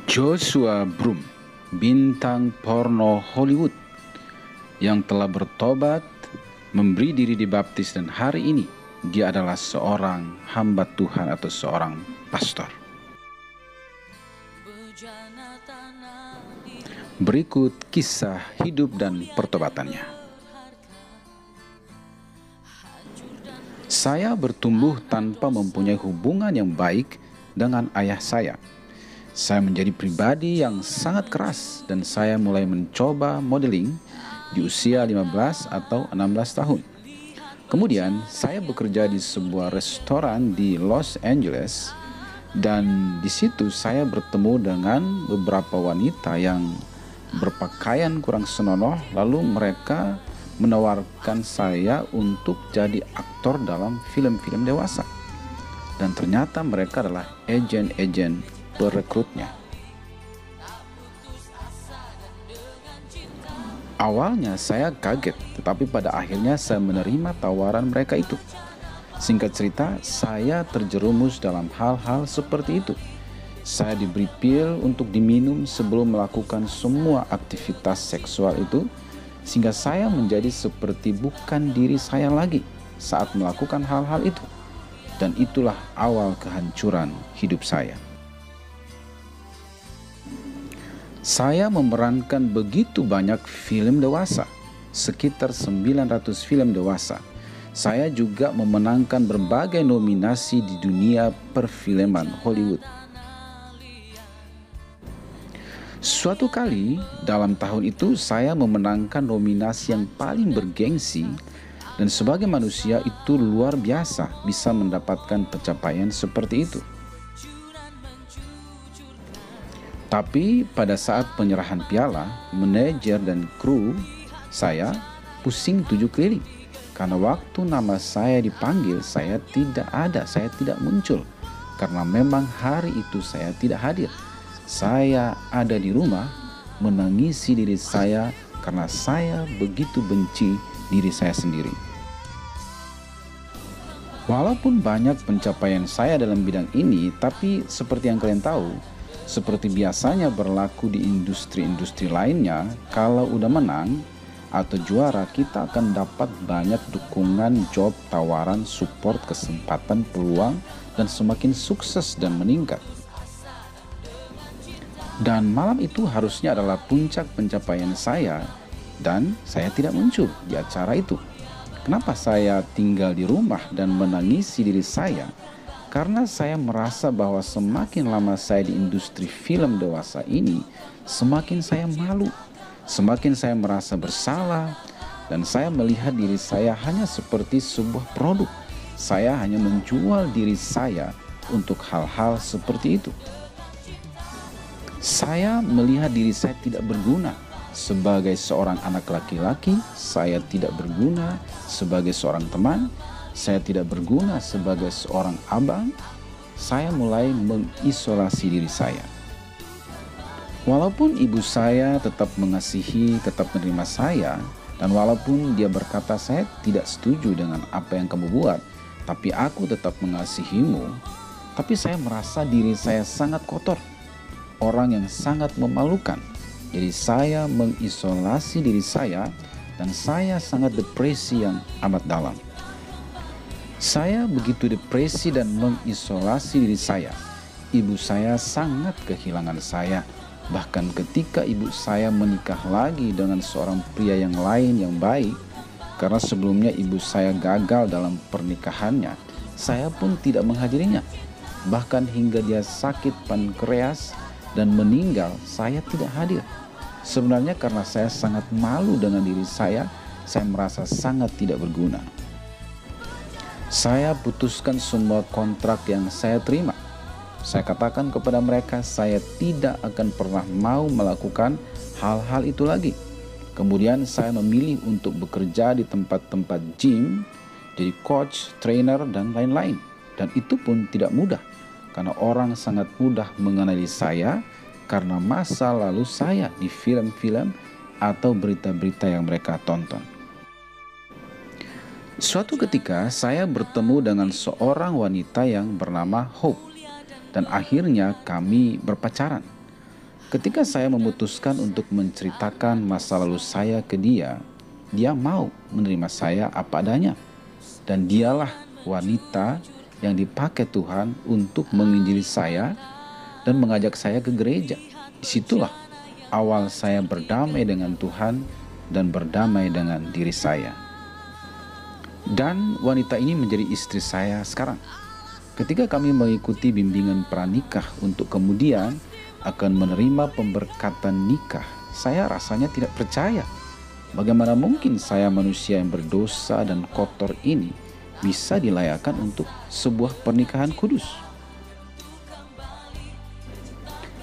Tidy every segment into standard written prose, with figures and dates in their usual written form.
Joshua Broome, bintang porno Hollywood yang telah bertobat, memberi diri dibaptis, dan hari ini dia adalah seorang hamba Tuhan atau seorang pastor. Berikut kisah hidup dan pertobatannya. Saya bertumbuh tanpa mempunyai hubungan yang baik dengan ayah saya. Saya menjadi pribadi yang sangat keras dan saya mulai mencoba modeling di usia 15 atau 16 tahun. Kemudian saya bekerja di sebuah restoran di Los Angeles dan di situ saya bertemu dengan beberapa wanita yang berpakaian kurang senonoh, lalu mereka menawarkan saya untuk jadi aktor dalam film-film dewasa. Dan ternyata mereka adalah agen-agen perekrutnya. Awalnya saya kaget, tetapi pada akhirnya saya menerima tawaran mereka itu. Singkat cerita, saya terjerumus dalam hal-hal seperti itu. Saya diberi pil untuk diminum sebelum melakukan semua aktivitas seksual itu, sehingga saya menjadi seperti bukan diri saya lagi saat melakukan hal-hal itu. Dan itulah awal kehancuran hidup saya. Saya memerankan begitu banyak film dewasa, sekitar 900 film dewasa. Saya juga memenangkan berbagai nominasi di dunia perfilman Hollywood. Suatu kali dalam tahun itu saya memenangkan nominasi yang paling bergengsi, dan sebagai manusia itu luar biasa bisa mendapatkan pencapaian seperti itu. Tapi pada saat penyerahan piala, manajer dan kru saya pusing 7 keliling. Karena waktu nama saya dipanggil, saya tidak muncul. Karena memang hari itu saya tidak hadir. Saya ada di rumah menangisi diri saya karena saya begitu benci diri saya sendiri. Walaupun banyak pencapaian saya dalam bidang ini, tapi seperti yang kalian tahu, seperti biasanya berlaku di industri-industri lainnya, kalau udah menang atau juara, kita akan dapat banyak dukungan, job, tawaran, support, kesempatan, peluang, dan semakin sukses dan meningkat. Dan malam itu harusnya adalah puncak pencapaian saya, dan saya tidak muncul di acara itu. Kenapa saya tinggal di rumah dan menangisi diri saya? Karena saya merasa bahwa semakin lama saya di industri film dewasa ini, semakin saya malu, semakin saya merasa bersalah, dan saya melihat diri saya hanya seperti sebuah produk. Saya hanya menjual diri saya untuk hal-hal seperti itu. Saya melihat diri saya tidak berguna sebagai seorang anak laki-laki, saya tidak berguna sebagai seorang teman, saya tidak berguna sebagai seorang abang. Saya mulai mengisolasi diri saya. Walaupun ibu saya tetap mengasihi, tetap menerima saya, dan walaupun dia berkata saya tidak setuju dengan apa yang kamu buat, tapi aku tetap mengasihimu, tapi saya merasa diri saya sangat kotor, orang yang sangat memalukan. Jadi saya mengisolasi diri saya dan saya sangat depresi yang amat dalam. Saya begitu depresi dan mengisolasi diri saya. Ibu saya sangat kehilangan saya. Bahkan ketika ibu saya menikah lagi dengan seorang pria yang lain yang baik, karena sebelumnya ibu saya gagal dalam pernikahannya, saya pun tidak menghadirinya. Bahkan hingga dia sakit pankreas dan meninggal, saya tidak hadir. Sebenarnya karena saya sangat malu dengan diri saya merasa sangat tidak berguna. Saya putuskan semua kontrak yang saya terima. Saya katakan kepada mereka, saya tidak akan pernah mau melakukan hal-hal itu lagi. Kemudian saya memilih untuk bekerja di tempat-tempat gym, jadi coach, trainer, dan lain-lain. Dan itu pun tidak mudah, karena orang sangat mudah mengenali saya karena masa lalu saya di film-film atau berita-berita yang mereka tonton. Suatu ketika saya bertemu dengan seorang wanita yang bernama Hope, dan akhirnya kami berpacaran. Ketika saya memutuskan untuk menceritakan masa lalu saya ke dia, dia mau menerima saya apa adanya. Dan dialah wanita yang dipakai Tuhan untuk menginjili saya dan mengajak saya ke gereja. Disitulah awal saya berdamai dengan Tuhan dan berdamai dengan diri saya. Dan wanita ini menjadi istri saya sekarang. Ketika kami mengikuti bimbingan pranikah untuk kemudian akan menerima pemberkatan nikah, saya rasanya tidak percaya. Bagaimana mungkin saya manusia yang berdosa dan kotor ini bisa dilayakkan untuk sebuah pernikahan kudus?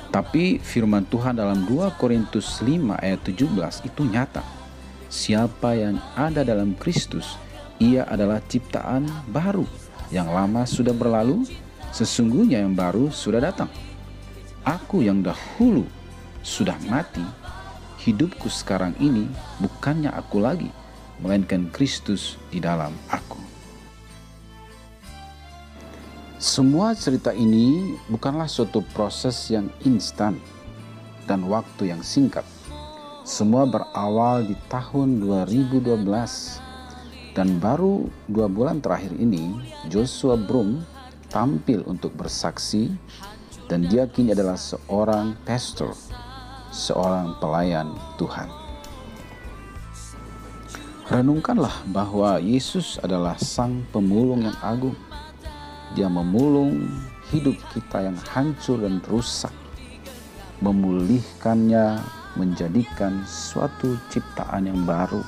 Tapi firman Tuhan dalam 2 Korintus 5 ayat 17 itu nyata. Siapa yang ada dalam Kristus, ia adalah ciptaan baru. Yang lama sudah berlalu, sesungguhnya yang baru sudah datang. Aku yang dahulu sudah mati, hidupku sekarang ini bukannya aku lagi, melainkan Kristus di dalam aku. Semua cerita ini bukanlah suatu proses yang instan dan waktu yang singkat. Semua berawal di tahun 2012 dan baru 2 bulan terakhir ini Joshua Broom tampil untuk bersaksi dan dia kini adalah seorang pastor, seorang pelayan Tuhan. Renungkanlah bahwa Yesus adalah Sang Pemulung yang agung. Dia memulung hidup kita yang hancur dan rusak, memulihkannya, menjadikan suatu ciptaan yang baru,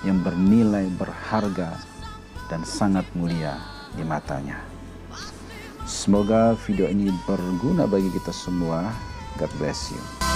yang bernilai berharga dan sangat mulia di matanya. Semoga video ini berguna bagi kita semua. God bless you.